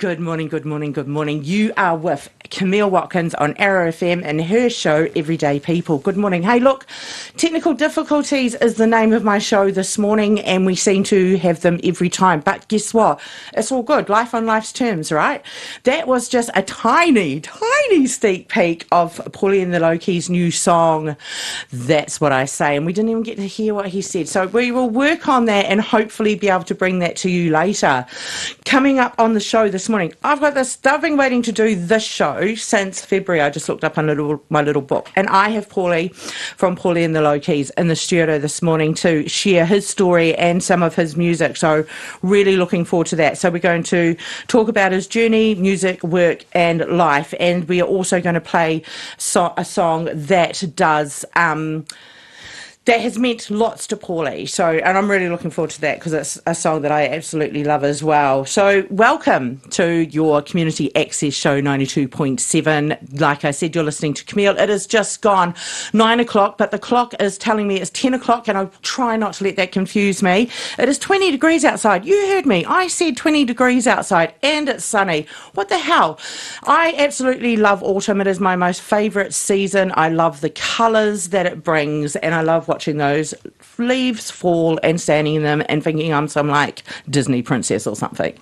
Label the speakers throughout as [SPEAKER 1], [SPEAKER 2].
[SPEAKER 1] Good morning, good morning, good morning. You are with Camille Watkins on Arrow FM and her show, Everyday People. Good morning. Hey, look, technical difficulties is the name of my show this morning, and we seem to have them every time. But guess what? It's all good. Life on life's terms, right? That was just a tiny sneak peek of Pauli and the Low-Keys' new song, That's What I Say. And we didn't even get to hear what he said. So we will work on that and hopefully be able to bring that to you later. Coming up on the show this morning, I've been waiting to do this show since February. I just looked up my little book, and I have Pauli from Pauli and the Low-Keys in the studio this morning to share his story and some of his music. So really looking forward to that. So we're going to talk about his journey, music, work and life, and we are also going to play a song that does that has meant lots to Pauli. So, and I'm really looking forward to that because it's a song that I absolutely love as well. So welcome to your Community Access Show 92.7. Like I said, you're listening to Camille. It has just gone 9 o'clock, but the clock is telling me it's 10 o'clock, and I'll try not to let that confuse me. It is 20 degrees outside. You heard me. I said 20 degrees outside, and it's sunny. What the hell? I absolutely love autumn. It is my most favourite season. I love the colours that it brings, and I love watching those leaves fall and standing in them and thinking I'm some like Disney princess or something,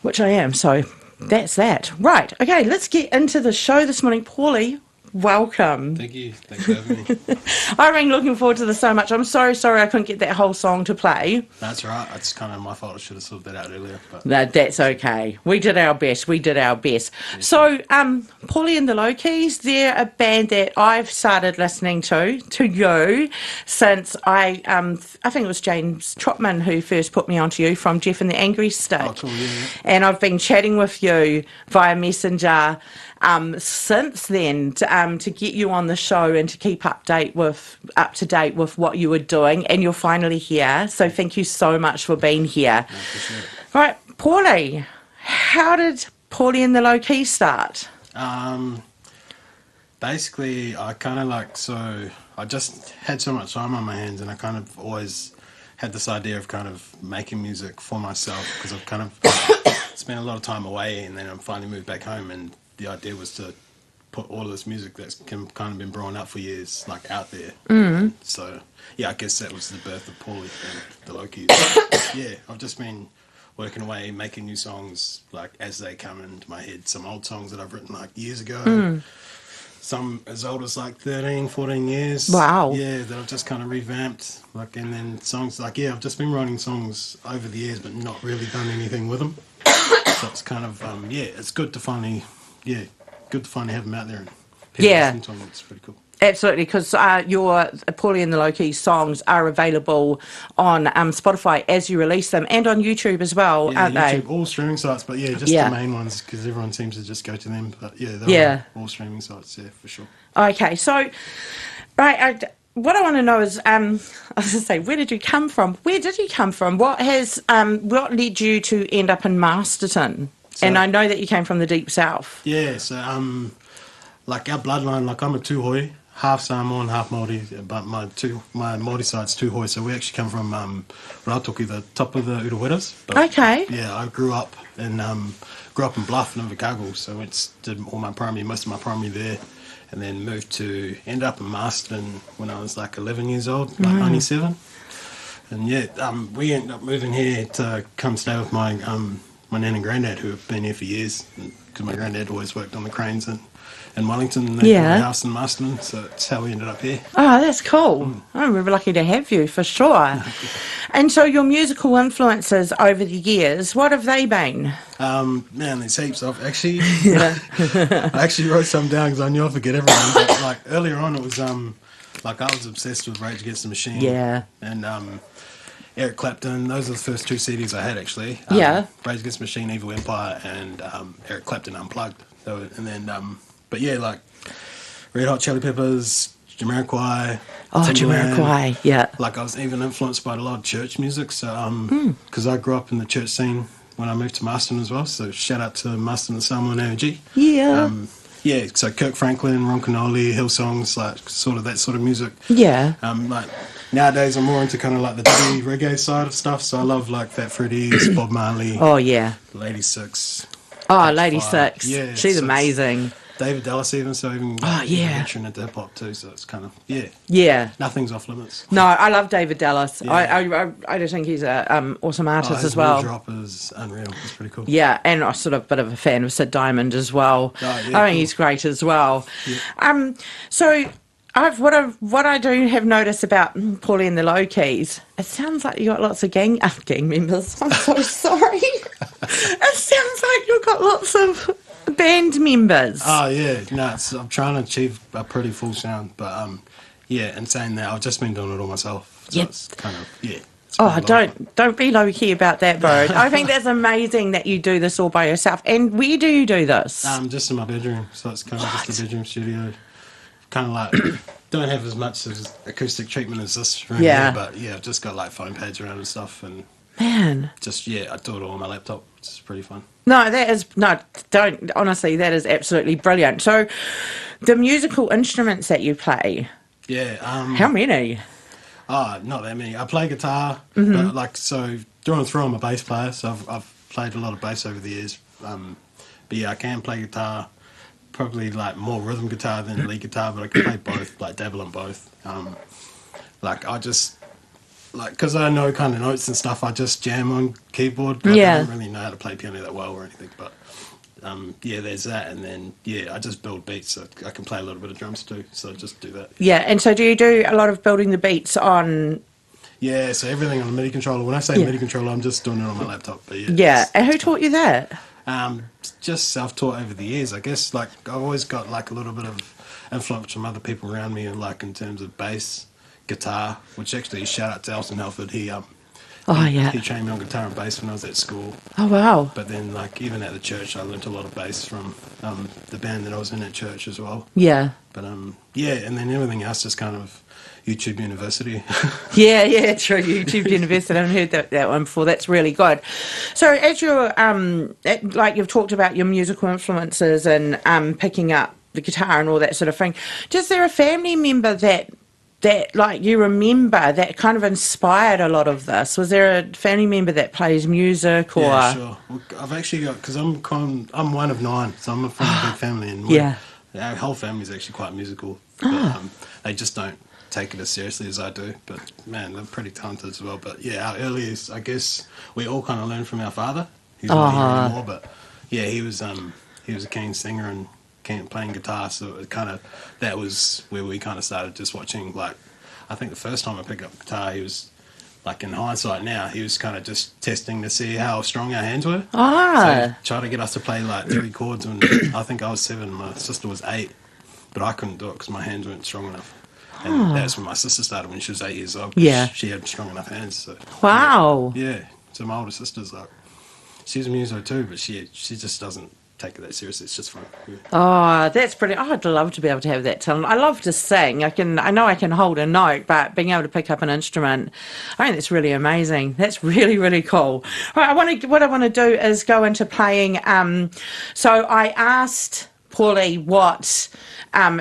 [SPEAKER 1] which I am. So that's that. Right. Okay, let's get into the show this morning. Pauli, welcome.
[SPEAKER 2] Thank you. Thanks for having me.
[SPEAKER 1] I've been looking forward to this so much. I'm so sorry I couldn't get that whole song to play.
[SPEAKER 2] That's right. It's kind of my fault. I should have sorted that out earlier. But
[SPEAKER 1] That's okay. We did our best. Yes. So, Pauli and the Low-Keys, they're a band that I've started listening to you, since I think it was James Trotman who first put me onto you from Jeff and the Angry Stick.
[SPEAKER 2] Oh, cool, yeah.
[SPEAKER 1] And I've been chatting with you via Messenger since then to get you on the show and to keep up to date with what you were doing, and you're finally here, so thank you so much for being here.
[SPEAKER 2] I appreciate it.
[SPEAKER 1] Right, Pauli, how did Pauli and the Low-Keys start?
[SPEAKER 2] Basically, I just had so much time on my hands, and I kind of always had this idea of kind of making music for myself, because I've kind of spent a lot of time away, and then I finally moved back home, and the idea was to put all of this music that's kind of been growing up for years, like, out there. Mm. So, yeah, I guess that was the birth of Pauli and the Low-Keys. Yeah, I've just been working away, making new songs, like, as they come into my head. Some old songs that I've written, like, years ago. Mm. Some as old as, like, 13, 14 years.
[SPEAKER 1] Wow.
[SPEAKER 2] Yeah, that I've just kind of revamped. Like, and then songs, like, yeah, I've just been writing songs over the years, but not really done anything with them. So it's kind of, it's good to finally have them out there and people listen to them. It's pretty cool.
[SPEAKER 1] Absolutely, because your Pauli and the Low-Keys songs are available on Spotify as you release them, and on YouTube as well, aren't
[SPEAKER 2] YouTube,
[SPEAKER 1] they?
[SPEAKER 2] all streaming sites, but just the main ones, because everyone seems to just go to them. But they're all streaming sites, for sure. Okay,
[SPEAKER 1] so, right, what I want to know is, I was going to say, where did you come from? What led you to end up in Masterton? So, and I know that you came from the Deep South.
[SPEAKER 2] Yeah, so, like, our bloodline, like, I'm a Tūhoi, half Samoan, half Māori, but my Māori side's Tūhoi, so we actually come from Rātoki, the top of the Uruweras.
[SPEAKER 1] Okay.
[SPEAKER 2] Yeah, I grew up in Bluff and Invercargill, so did most of my primary there, and then ended up in Masterton when I was like 11 years old, like 97. And we ended up moving here to come stay with my nan and granddad, who have been here for years, because my granddad always worked on the cranes in Wellington, and they built a house in Masterton, so that's how we ended up here.
[SPEAKER 1] Oh, that's cool. Oh, we're lucky to have you, for sure. And so your musical influences over the years, what have they been?
[SPEAKER 2] Man, there's heaps of, actually. I actually wrote some down because I knew I'd forget everyone, but like earlier on it was, like, I was obsessed with Rage Against the Machine.
[SPEAKER 1] Yeah.
[SPEAKER 2] And Eric Clapton, those are the first two CDs I had, actually. Rage Against the Machine, Evil Empire, and Eric Clapton Unplugged. And then, but yeah, like Red Hot Chili Peppers, Jamiroquai.
[SPEAKER 1] Oh, Jamiroquai, yeah.
[SPEAKER 2] Like, I was even influenced by a lot of church music, so because I grew up in the church scene when I moved to Masterton as well, so shout out to Masterton Samoan Energy.
[SPEAKER 1] Yeah.
[SPEAKER 2] So Kirk Franklin, Ron Canoli, Hillsongs, like sort of that sort of music.
[SPEAKER 1] Yeah.
[SPEAKER 2] Like nowadays I'm more into kind of like the diddy reggae side of stuff, so I love like Fat Freddy's, Bob Marley.
[SPEAKER 1] Oh yeah.
[SPEAKER 2] Lady Six.
[SPEAKER 1] Oh,
[SPEAKER 2] Page
[SPEAKER 1] Lady
[SPEAKER 2] 5.
[SPEAKER 1] Six.
[SPEAKER 2] Yeah,
[SPEAKER 1] She's
[SPEAKER 2] so it's
[SPEAKER 1] amazing.
[SPEAKER 2] David Dallas even, so even
[SPEAKER 1] Oh, yeah.
[SPEAKER 2] venturing into hip hop too. So it's kind of
[SPEAKER 1] Yeah.
[SPEAKER 2] nothing's off limits.
[SPEAKER 1] No, I love David Dallas.
[SPEAKER 2] Yeah.
[SPEAKER 1] I just think he's a awesome
[SPEAKER 2] Oh,
[SPEAKER 1] artist
[SPEAKER 2] his
[SPEAKER 1] as well.
[SPEAKER 2] drop is unreal. It's pretty cool.
[SPEAKER 1] Yeah, and I'm sort of a bit of a fan of Sid Diamond as well.
[SPEAKER 2] Oh, yeah,
[SPEAKER 1] I think
[SPEAKER 2] cool.
[SPEAKER 1] he's great as well.
[SPEAKER 2] Yeah.
[SPEAKER 1] So what I do have noticed about Pauli and the Low Keys, it sounds like you got lots of gang members. I'm so sorry. It sounds like you've got lots of band members.
[SPEAKER 2] Oh yeah, no, I'm trying to achieve a pretty full sound, but yeah, and saying that, I've just been doing it all myself. So
[SPEAKER 1] Yep.
[SPEAKER 2] it's kind of it's
[SPEAKER 1] Oh,
[SPEAKER 2] been a lot.
[SPEAKER 1] don't be low key about that, bro. I think that's amazing that you do this all by yourself. And where do you do this?
[SPEAKER 2] Just in my bedroom, so it's kind of just a bedroom studio. Kind of like don't have as much as acoustic treatment as this room
[SPEAKER 1] Yeah.
[SPEAKER 2] here, but yeah, I've just got like foam pads around and stuff, and
[SPEAKER 1] Man.
[SPEAKER 2] just I do it all on my laptop, which is pretty fun.
[SPEAKER 1] Don't, honestly, that is absolutely brilliant. So, the musical instruments that you play,
[SPEAKER 2] Yeah.
[SPEAKER 1] how many?
[SPEAKER 2] Oh, not that many. I play guitar, but like so through and through, I'm a bass player, so I've played a lot of bass over the years. But yeah, I can play guitar, probably like more rhythm guitar than lead guitar, but I can play both, like dabble in both. Like I just because I know kind of notes and stuff, I just jam on keyboard. Like,
[SPEAKER 1] Yeah.
[SPEAKER 2] I don't really know how to play piano that well or anything, but there's that, and then I just build beats. So I can play a little bit of drums too, so I just do that.
[SPEAKER 1] Yeah, and so do you do a lot of building the beats on...
[SPEAKER 2] Yeah, so everything on a MIDI controller. When I say MIDI controller, I'm just doing it on my laptop. But
[SPEAKER 1] Yeah, and who taught you that?
[SPEAKER 2] Just self-taught over the years, I guess. Like I've always got like a little bit of influence from other people around me, and like in terms of bass, guitar. Which actually, shout out to Elton Halford. He trained me on guitar and bass when I was at school.
[SPEAKER 1] Oh, wow.
[SPEAKER 2] But then, like even at the church, I learnt a lot of bass from the band that I was in at church as well.
[SPEAKER 1] Yeah.
[SPEAKER 2] But and then everything else just kind of YouTube University.
[SPEAKER 1] Yeah, true. YouTube University. I haven't heard that one before. That's really good. So, as you're like you've talked about your musical influences and picking up the guitar and all that sort of thing, is there a family member that like you remember that kind of inspired a lot of this? Was there a family member that plays music or?
[SPEAKER 2] Yeah, sure. Well, I've actually got because I'm one of 9, so I'm from a big family, and our whole family is actually quite musical. But, they just don't take it as seriously as I do. But man, they're pretty talented as well. But yeah, our earliest, I guess, we all kind of learned from our father. He's not here anymore, but yeah, he was a keen singer and playing guitar. So it that was where we kind of started just watching. Like, I think the first time I picked up guitar, he was like in hindsight now, he was kind of just testing to see how strong our hands were. So try to get us to play like 3 chords, and I think I was 7, my sister was 8, but I couldn't do it because my hands weren't strong enough. And that's when my sister started when she was 8 years old.
[SPEAKER 1] Yeah.
[SPEAKER 2] She had strong enough hands. So,
[SPEAKER 1] wow.
[SPEAKER 2] Yeah. So my older sister's like, she's a muso too, but she just doesn't take it that seriously. It's just fun. Yeah.
[SPEAKER 1] Oh, that's brilliant. I'd love to be able to have that talent. I love to sing. I know I can hold a note, but being able to pick up an instrument, I think that's really amazing. That's really, really cool. All right, what I want to do is go into playing. So I asked Pauli what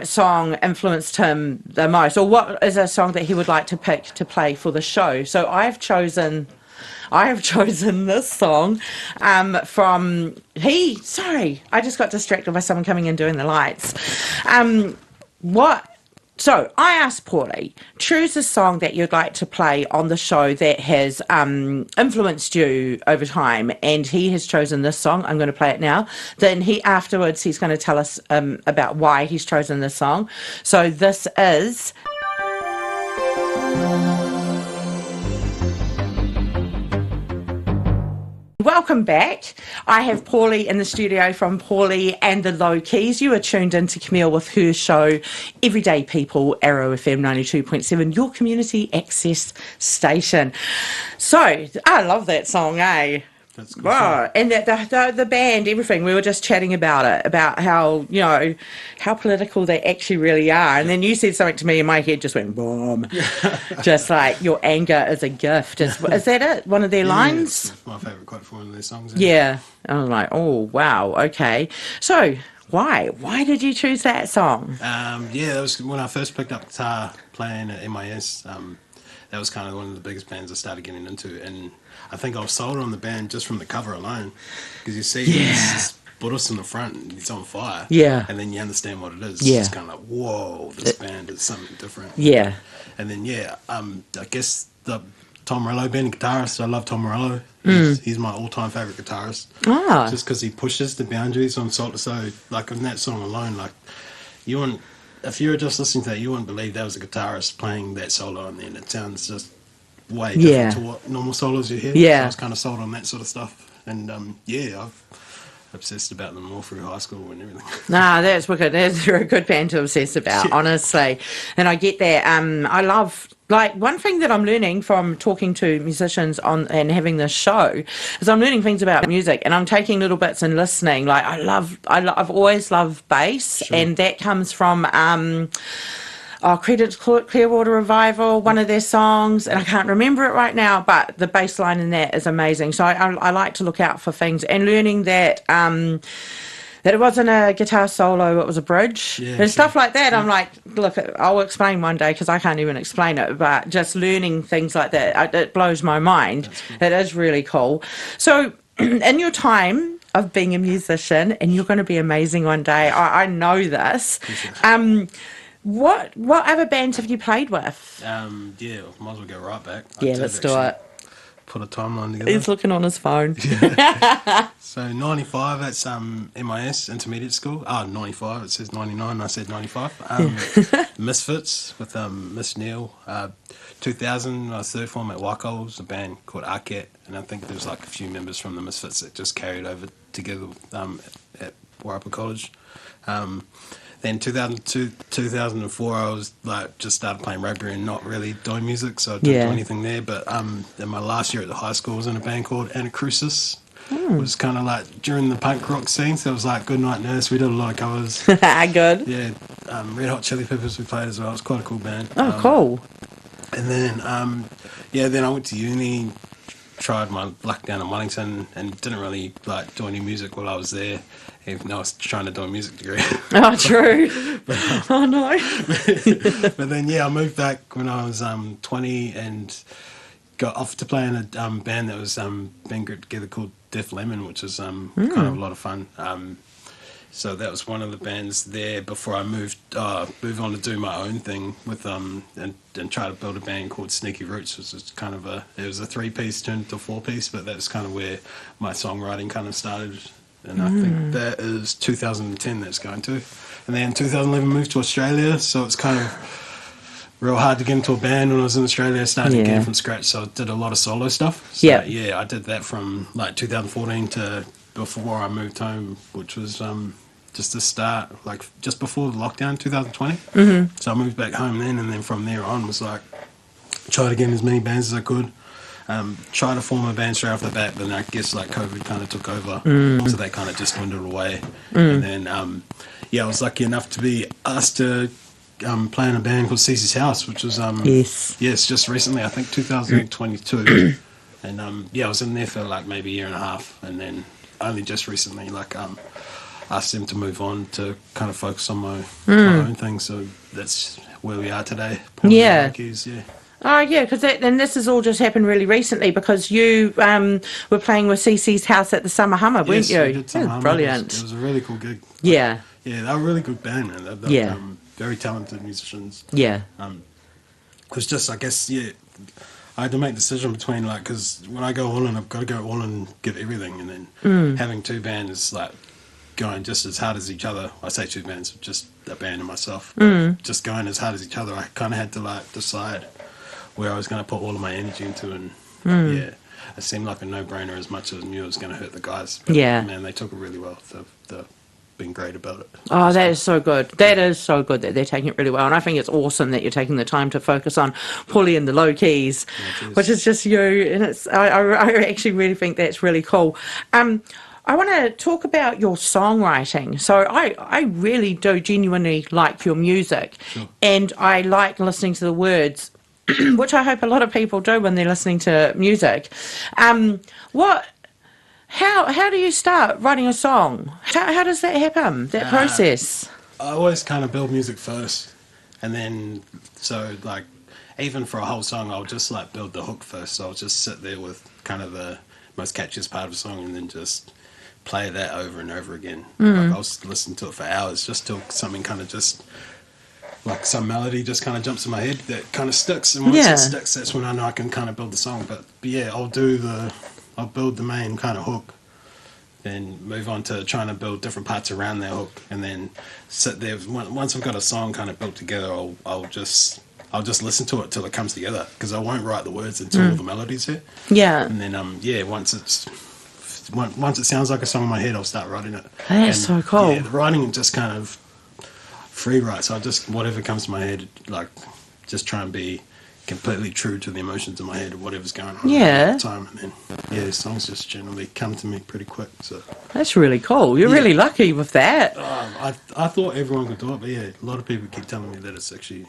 [SPEAKER 1] song influenced him the most, or what is a song that he would like to pick to play for the show. So I have chosen this song from sorry, I just got distracted by someone coming in doing the lights. So I asked Pauli, choose a song that you'd like to play on the show that has influenced you over time, and he has chosen this song. I'm going to play it now. Then afterwards he's going to tell us about why he's chosen this song. So this is... Welcome back. I have Pauli in the studio from Pauli and the Low Keys. You are tuned in to Camille with her show, Everyday People, Arrow FM 92.7, your community access station. So, I love that song, eh?
[SPEAKER 2] That's good.
[SPEAKER 1] Wow. And the band, everything, we were just chatting about it, about how, how political they actually really are. And then you said something to me and my head just went boom. Just like, your anger is a gift. Is that it? One of their lines?
[SPEAKER 2] It's my favourite quote from one of their songs.
[SPEAKER 1] Yeah. I was like, oh, wow, okay. So, why? Why did you choose that song?
[SPEAKER 2] That was when I first picked up guitar playing at MIS. That was kind of one of the biggest bands I started getting into, and I think I was sold on the band just from the cover alone, because you see Buddhist in the front and he's on fire.
[SPEAKER 1] Yeah.
[SPEAKER 2] And then you understand what it is.
[SPEAKER 1] Yeah.
[SPEAKER 2] It's kind of like, whoa, this band is something different.
[SPEAKER 1] Yeah.
[SPEAKER 2] And then, I guess the Tom Morello being a guitarist, I love Tom Morello. He's my all-time favorite guitarist.
[SPEAKER 1] Ah.
[SPEAKER 2] Just because he pushes the boundaries on solo. So, like, in that song alone, like, you wouldn't, if you were just listening to that, you wouldn't believe that was a guitarist playing that solo, and then it sounds just way different to what normal solos you hear.
[SPEAKER 1] Yeah.
[SPEAKER 2] So I was kind of sold on that sort of stuff. And, I've obsessed about them all through high school and everything.
[SPEAKER 1] Nah, that's wicked. That's a good band to obsess about, honestly. And I get that. I love, like, one thing that I'm learning from talking to musicians on and having this show is I'm learning things about music, and I'm taking little bits and listening. Like, I've always loved bass, and that comes from credit to Clearwater Revival, one of their songs, and I can't remember it right now, but the bass line in that is amazing. So I like to look out for things, and learning that that it wasn't a guitar solo, it was a bridge, and stuff like that. I'm like, look, I'll explain one day because I can't even explain it, but just learning things like that, it blows my mind. Cool. It is really cool. So in your time of being a musician, and you're going to be amazing one day, I know this, what other bands have you played with?
[SPEAKER 2] Might as well go right back.
[SPEAKER 1] Let's do it.
[SPEAKER 2] Put a timeline together.
[SPEAKER 1] He's looking on his phone.
[SPEAKER 2] So 95, that's MIS, intermediate school. 95, it says 99, I said 95. Misfits with Miss Neil. 2000, third form at Watkins, a band called Arquette, and I think there's like a few members from the Misfits that just carried over together at Wairarapa College. Then 2002, 2004, I was like just started playing rugby and not really doing music, so I didn't do anything there. But in my last year at the high school, I was in a band called Anacrusis. It was kind of like during the punk rock scene, so it was like Good Night Nurse. We did a lot of covers.
[SPEAKER 1] Good.
[SPEAKER 2] Yeah, Red Hot Chili Peppers we played as well. It was quite a cool band.
[SPEAKER 1] Oh, cool.
[SPEAKER 2] And then, then I went to uni, tried my luck down in Wellington, and didn't really like do any music while I was there. Even though I was trying to do a music degree.
[SPEAKER 1] Oh, true. Oh, no.
[SPEAKER 2] But then, I moved back when I was 20 and got off to play in a band that was being grouped together called Def Lemon, which was kind of a lot of fun. So that was one of the bands there before I moved on to do my own thing with and try to build a band called Sneaky Roots, which was kind of it was a 3-piece turned into a 4-piece, but that's kind of where my songwriting kind of started. And I think that is 2010 that's going to. And then 2011 moved to Australia, so it's kind of real hard to get into a band when I was in Australia, starting again from scratch, so I did a lot of solo stuff. So, I did that from like 2014 to before I moved home, which was just to start, like just before the lockdown, 2020. So I moved back home then, and then from there on was like, try to get in as many bands as I could. Try to form a band straight off the bat, but then I guess like COVID kind of took over, so that kind of just dwindled away. And then, I was lucky enough to be asked to play in a band called Cece's House, which was just recently, I think 2022. And I was in there for like maybe a year and a half, and then only just recently, like asked them to move on to kind of focus on my own thing. So that's where we are today. Pauli and Watkins,
[SPEAKER 1] Oh, yeah, because and this has all just happened really recently because you were playing with Cece's House at the Summer Hummer, weren't you?
[SPEAKER 2] We did Summer Hummer.
[SPEAKER 1] Brilliant.
[SPEAKER 2] It was a really cool gig.
[SPEAKER 1] Yeah.
[SPEAKER 2] Yeah, they were a really good band, man. They were very talented musicians.
[SPEAKER 1] Yeah.
[SPEAKER 2] It was just, I guess, I had to make a decision between, like, because when I go all in, I've got to go all in and give everything, and then having two bands, like, going just as hard as each other. I say two bands, just a band and myself. Just going as hard as each other, I kind of had to, like, decide where I was going to put all of my energy into, and it seemed like a no-brainer as much as I knew it was going to hurt the guys. But, man, they took it really well. They've been great about it.
[SPEAKER 1] Oh, that is so good. That is so good that they're taking it really well. And I think it's awesome that you're taking the time to focus on Pauli and the low keys, which is just you. And I actually really think that's really cool. I want to talk about your songwriting. So I really do genuinely like your music, and I like listening to the words, which I hope a lot of people do when they're listening to music. How do you start writing a song? How does that happen, that process?
[SPEAKER 2] I always kind of build music first, and then, so, like, even for a whole song, I'll just, like, build the hook first. So I'll just sit there with kind of the most catchiest part of the song and then just play that over and over again. Like, I'll listen to it for hours just till something kind of just, like some melody just kind of jumps in my head that kind of sticks. And once it sticks, that's when I know I can kind of build the song. But yeah, I'll build the main kind of hook, then move on to trying to build different parts around that hook, and then sit there. Once I've got a song kind of built together, I'll just listen to it till it comes together, because I won't write the words until all the melodies here.
[SPEAKER 1] Yeah.
[SPEAKER 2] And then once it sounds like a song in my head, I'll start writing it.
[SPEAKER 1] That's so cool.
[SPEAKER 2] Yeah, the writing just kind of free write. So I just, whatever comes to my head, like, just try and be completely true to the emotions in my head or whatever's going on at the time. And then songs just generally come to me pretty quick. So
[SPEAKER 1] that's really cool. You're really lucky with that.
[SPEAKER 2] I thought everyone could do it, but a lot of people keep telling me that it's actually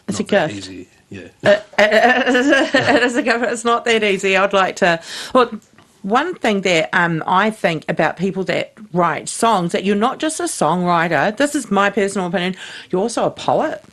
[SPEAKER 1] it's
[SPEAKER 2] not
[SPEAKER 1] a
[SPEAKER 2] that
[SPEAKER 1] gift.
[SPEAKER 2] easy. Yeah.
[SPEAKER 1] It is a gift. It's not that easy. I'd like to. Well, one thing that I think about people that write songs, that you're not just a songwriter. This is my personal opinion. You're also a poet.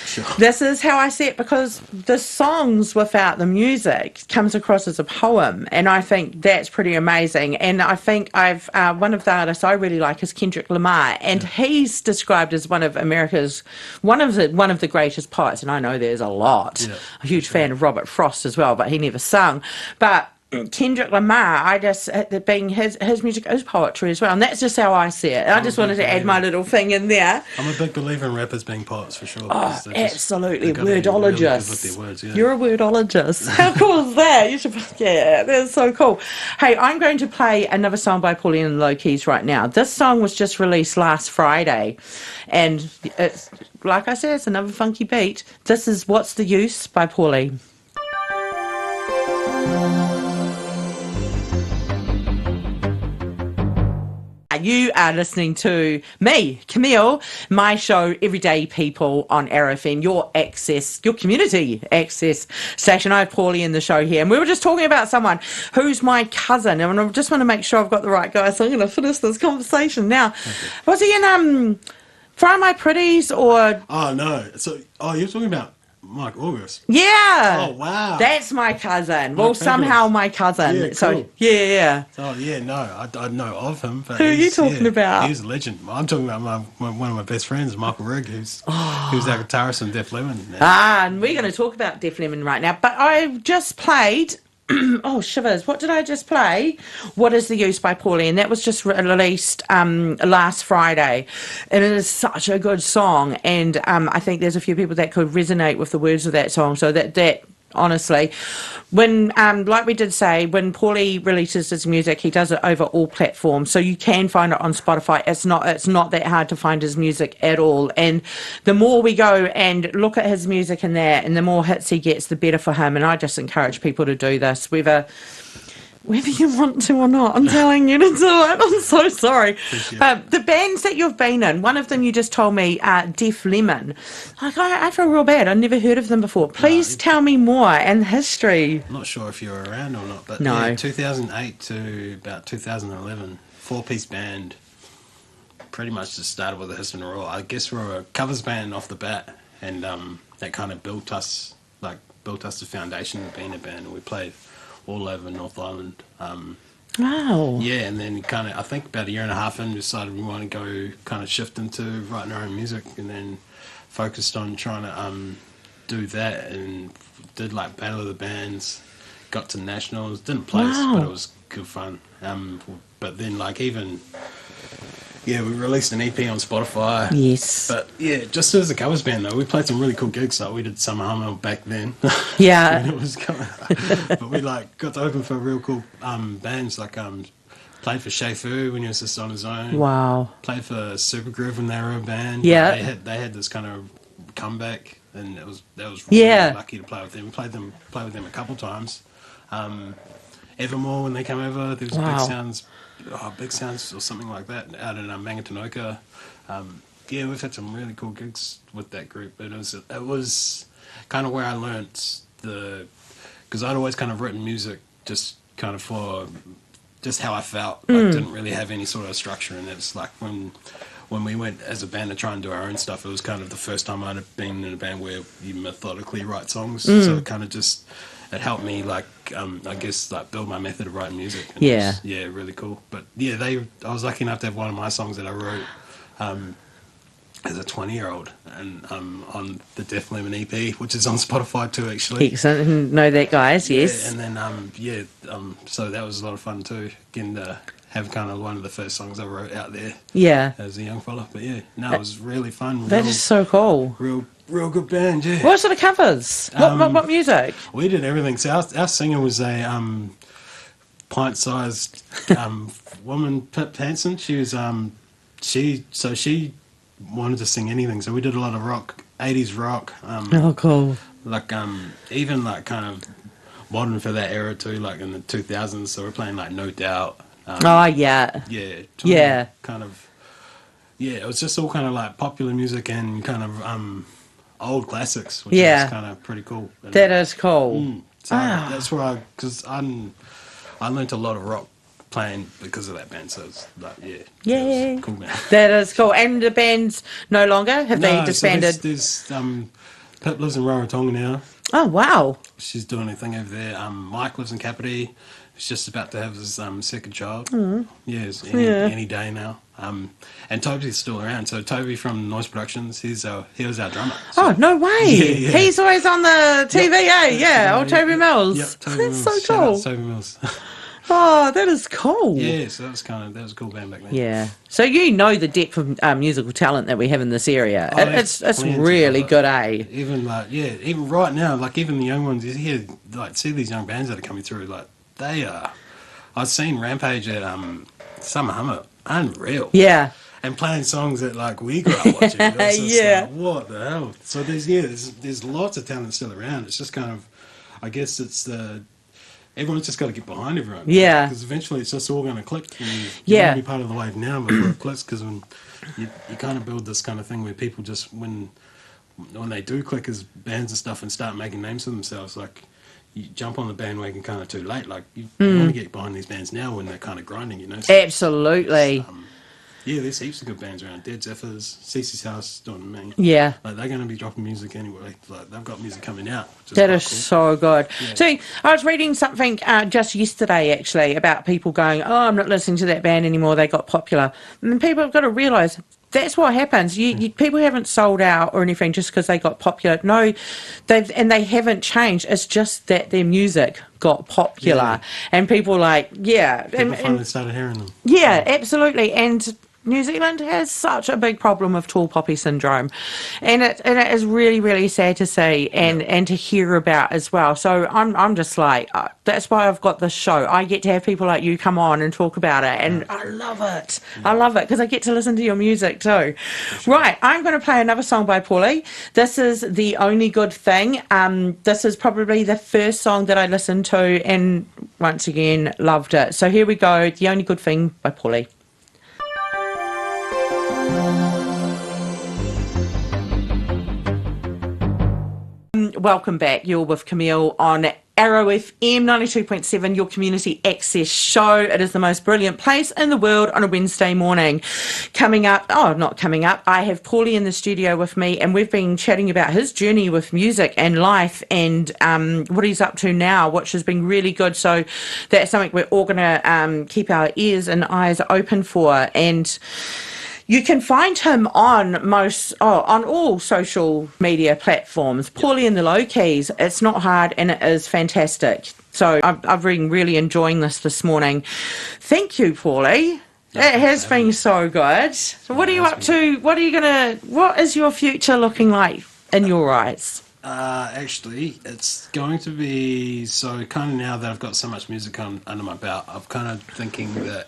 [SPEAKER 2] Sure.
[SPEAKER 1] This is how I see it, because the songs without the music comes across as a poem, and I think that's pretty amazing. And I think one of the artists I really like is Kendrick Lamar, and he's described as one of America's one of the greatest poets. And I know there's a lot.
[SPEAKER 2] Yeah,
[SPEAKER 1] a huge fan of Robert Frost as well, but he never sung. But Kendrick Lamar, I just, being his music is poetry as well, and that's just how I see it. I just wanted to add my little thing in there.
[SPEAKER 2] I'm a big believer in rappers being poets, for sure.
[SPEAKER 1] Oh, absolutely,
[SPEAKER 2] Really
[SPEAKER 1] wordologists.
[SPEAKER 2] good with their words, yeah.
[SPEAKER 1] You're a wordologist. How cool is that? You should, that's so cool. Hey, I'm going to play another song by Pauli and the Low Keys right now. This song was just released last Friday, and it's, like I said, it's another funky beat. This is What's the Use by Pauli. You are listening to me, Camille, my show, Everyday People on RFM, your community access station. I have Pauli in the show here, and we were just talking about someone who's my cousin, and I just want to make sure I've got the right guy, so I'm going to finish this conversation now. Okay. Was he in Fry My Pretties or...
[SPEAKER 2] Oh, no. You're talking about Mike August.
[SPEAKER 1] Yeah.
[SPEAKER 2] Oh, wow.
[SPEAKER 1] That's my cousin. Well, somehow my cousin.
[SPEAKER 2] Yeah, cool.
[SPEAKER 1] So, yeah.
[SPEAKER 2] Oh, yeah, no. I know of him. But
[SPEAKER 1] who are you talking about?
[SPEAKER 2] He's a legend. I'm talking about one of my best friends, Michael Rigg, who's our guitarist in Def Lemon.
[SPEAKER 1] And we're going to talk about Def Lemon right now. But I just played... oh, shivers. What did I just play? What is the Use by Pauli? And that was just released last Friday. And it is such a good song. And I think there's a few people that could resonate with the words of that song. So that honestly, when, like we did say, when Pauli releases his music, he does it over all platforms. So you can find it on Spotify. It's not that hard to find his music at all. And the more we go and look at his music and the more hits he gets, the better for him. And I just encourage people to do this, whether you want to or not. I'm telling you to do it. I'm so sorry. The bands that you've been in, one of them you just told me, Def Lemon. Like, I feel real bad. I've never heard of them before. Please tell me more and history.
[SPEAKER 2] I'm not sure if you were around or not, but
[SPEAKER 1] no.
[SPEAKER 2] 2008 to about 2011, four-piece band. Pretty much just started with a hiss and a roar. I guess we were a covers band off the bat, and that kind of built us the foundation of being a band, and we played all over North Island.
[SPEAKER 1] Wow.
[SPEAKER 2] Yeah, and then kind of, I think about a year and a half in, we decided we want to go kind of shift into writing our own music, and then focused on trying to do that, and did like Battle of the Bands, got to nationals, didn't place, but it was good fun. But then we released an EP on Spotify.
[SPEAKER 1] Yes.
[SPEAKER 2] But yeah, just as a covers band though, we played some really cool gigs. Like we did Summer Hummel back then.
[SPEAKER 1] Yeah.
[SPEAKER 2] When it was coming. But we got to open for real cool bands. Like played for Shay Fu when he was just on his own.
[SPEAKER 1] Wow.
[SPEAKER 2] Played for Supergroove when they were a band.
[SPEAKER 1] Yeah.
[SPEAKER 2] They had this kind of comeback, and that was really lucky to play with them. We played with them a couple times. Evermore when they came over, there was Big Sounds or something like that out in Mangatanoka. We've had some really cool gigs with that group. But it was kind of where I learnt because I'd always kind of written music just kind of for just how I felt. Like, didn't really have any sort of structure, and it's like when we went as a band to try and do our own stuff, it was kind of the first time I'd have been in a band where you methodically write songs. So it kind of just it helped me like I guess like build my method of writing music. And
[SPEAKER 1] Yeah.
[SPEAKER 2] it was, yeah, really cool. But yeah, I was lucky enough to have one of my songs that I wrote as a 20-year-old and on the Def Lemon EP, which is on Spotify too, actually.
[SPEAKER 1] Excellent. Know that, guys. Yes.
[SPEAKER 2] Yeah, and then so that was a lot of fun too, getting to have kind of one of the first songs I wrote out there
[SPEAKER 1] Yeah.
[SPEAKER 2] as a young fella. But yeah, no, it was really fun.
[SPEAKER 1] That is so cool.
[SPEAKER 2] Real good band, yeah.
[SPEAKER 1] What sort of covers? What music?
[SPEAKER 2] We did everything. So our singer was a pint-sized woman, Pip Hansen. She was she wanted to sing anything. So we did a lot of rock, 80s rock.
[SPEAKER 1] Oh, cool.
[SPEAKER 2] Like even like kind of modern for that era too, like in the 2000s. So we're playing like No Doubt.
[SPEAKER 1] Oh, yeah.
[SPEAKER 2] Yeah.
[SPEAKER 1] Yeah.
[SPEAKER 2] Kind of. Yeah, it was just all kind of like popular music and kind of old classics, which is kind of pretty cool. And,
[SPEAKER 1] that is cool.
[SPEAKER 2] So that's where because I learned a lot of rock playing because of that band. So it's like it was cool, man.
[SPEAKER 1] That is cool. And the band's no longer? Have they disbanded?
[SPEAKER 2] So there's Pip lives in Rarotonga now.
[SPEAKER 1] Oh, wow.
[SPEAKER 2] She's doing a thing over there. Mike lives in Kapiti. He's just about to have his second child. Yes, any day now. And Toby's still around. So Toby from Noise Productions, he was our drummer. So,
[SPEAKER 1] Oh, no way.
[SPEAKER 2] Yeah.
[SPEAKER 1] He's always on the TV, Yeah, old Toby Mills.
[SPEAKER 2] Yep, Toby
[SPEAKER 1] That's
[SPEAKER 2] Mills.
[SPEAKER 1] so
[SPEAKER 2] Shout out
[SPEAKER 1] cool.
[SPEAKER 2] to Toby Mills.
[SPEAKER 1] Oh, that is cool.
[SPEAKER 2] Yeah, so that was a cool band back then.
[SPEAKER 1] Yeah. So you know the depth of musical talent that we have in this area.
[SPEAKER 2] Oh,
[SPEAKER 1] It's really good, eh?
[SPEAKER 2] Even even right now, like even the young ones, you hear like see these young bands that are coming through, like they are. I've seen Rampage at Summer Hummer, unreal.
[SPEAKER 1] Yeah.
[SPEAKER 2] And playing songs that like we grew up watching. It's just
[SPEAKER 1] Yeah.
[SPEAKER 2] like, what the hell? So there's lots of talent still around. It's just kind of, I guess it's everyone's just got to get behind everyone.
[SPEAKER 1] Yeah.
[SPEAKER 2] Because eventually it's just all going to click. And you
[SPEAKER 1] Yeah.
[SPEAKER 2] want to be part of the wave now before it clicks. Because when you kind of build this kind of thing where people just when they do click as bands and stuff and start making names for themselves, like you jump on the bandwagon kind of too late. Like you want to get behind these bands now when they're kind of grinding, you know. So
[SPEAKER 1] Absolutely.
[SPEAKER 2] yeah, there's heaps of good bands around. Dead Zephyrs, Cece's House, doing me.
[SPEAKER 1] Yeah.
[SPEAKER 2] Like they're going to be dropping music anyway. Like they've got music coming out. Which is
[SPEAKER 1] That
[SPEAKER 2] quite
[SPEAKER 1] is
[SPEAKER 2] cool.
[SPEAKER 1] so good.
[SPEAKER 2] Yeah.
[SPEAKER 1] So I was reading something just yesterday, actually, about people going, "Oh, I'm not listening to that band anymore. They got popular." And people have got to realise that's what happens. People haven't sold out or anything just because they got popular. No, they haven't changed. It's just that their music got popular, and people
[SPEAKER 2] People finally started hearing them.
[SPEAKER 1] Yeah, absolutely. And New Zealand has such a big problem of tall poppy syndrome, and it is really, really sad to see and to hear about as well. So I'm just like, that's why I've got this show. I get to have people like you come on and talk about it, and I love it. I love it because I get to listen to your music too. Sure. Right, I'm going to play another song by Pauli. This is The Only Good Thing. This is probably the first song that I listened to, and once again loved it. So here we go, The Only Good Thing by Pauli. Welcome back. You're with Camille on Arrow FM 92.7, your community access show. It is the most brilliant place in the world on a Wednesday morning. I have Pauli in the studio with me, and we've been chatting about his journey with music and life and what he's up to now, which has been really good. So that's something we're all going to keep our ears and eyes open for. And you can find him on all social media platforms. Pauli and the Low Keys. It's not hard and it is fantastic. So I've been really enjoying this morning. Thank you, Pauli. It has been so good. So what are you up to? What is your future looking like in your eyes?
[SPEAKER 2] Actually, it's going to be so kind of now that I've got so much music under my belt, I'm kind of thinking that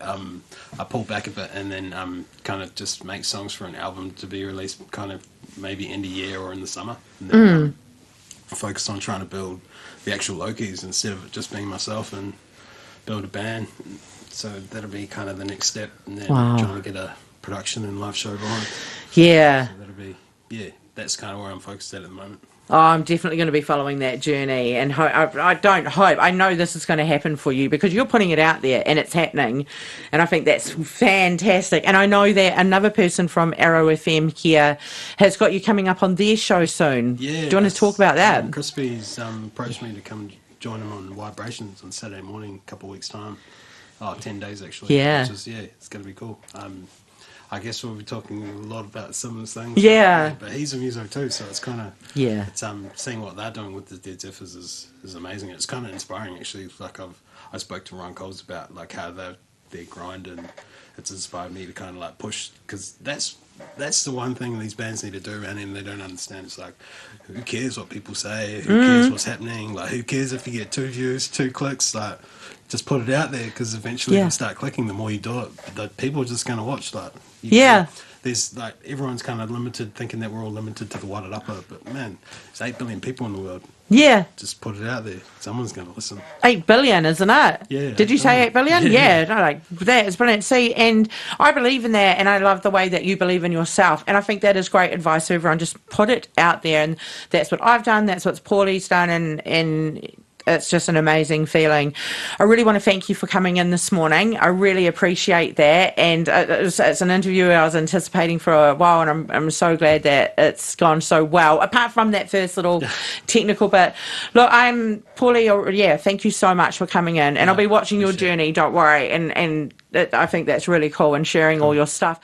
[SPEAKER 2] I pull back a bit and then kind of just make songs for an album to be released kind of maybe end of year or in the summer. And then focus on trying to build the actual Low Keys instead of it just being myself and build a band. So that'll be kind of the next step. And then trying to get a production and live show behind.
[SPEAKER 1] Yeah.
[SPEAKER 2] So that'll be, that's kind of where I'm focused at the moment.
[SPEAKER 1] Oh, I'm definitely going to be following that journey, and I know this is going to happen for you because you're putting it out there and it's happening, and I think that's fantastic. And I know that another person from Arrow FM here has got you coming up on their show soon.
[SPEAKER 2] Yeah.
[SPEAKER 1] Do you want to talk about that?
[SPEAKER 2] Crispy's approached me to come join him on Vibrations on Saturday morning, a couple of weeks' time. 10 days actually.
[SPEAKER 1] Yeah.
[SPEAKER 2] Which is, it's going to be cool. I guess we'll be talking a lot about similar things.
[SPEAKER 1] Yeah.
[SPEAKER 2] But he's a muso too, so it's kind of...
[SPEAKER 1] Yeah.
[SPEAKER 2] It's, seeing what they're doing with the Dead Zephyrs is amazing. It's kind of inspiring, actually. Like, I spoke to Ron Coles about, like, how their grind, and it's inspired me to kind of, like, push... Because that's the one thing these bands need to do, man, and they don't understand. It's like, who cares what people say? Who cares what's happening? Like, who cares if you get 2 views, 2 clicks? Like, just put it out there, because eventually you'll start clicking the more you do it. The people are just going to watch. Like, there's like, everyone's kind of limited, thinking that we're all limited to the Wairarapa, but man, there's 8 billion people in the world.
[SPEAKER 1] Yeah.
[SPEAKER 2] Just put it out there. Someone's going to listen.
[SPEAKER 1] 8 billion, isn't it?
[SPEAKER 2] Yeah.
[SPEAKER 1] Did you say 8 billion? Yeah. No, like, that is brilliant. See, and I believe in that, and I love the way that you believe in yourself. And I think that is great advice to everyone. Just put it out there. And that's what I've done. That's what Pauli's done. And it's just an amazing feeling. I really want to thank you for coming in this morning. I really appreciate that. And it's an interview I was anticipating for a while, and I'm so glad that it's gone so well, apart from that first little technical bit. Look, I'm Pauli. Thank you so much for coming in. And I'll be watching your journey, don't worry. And I think that's really cool, and sharing all your stuff.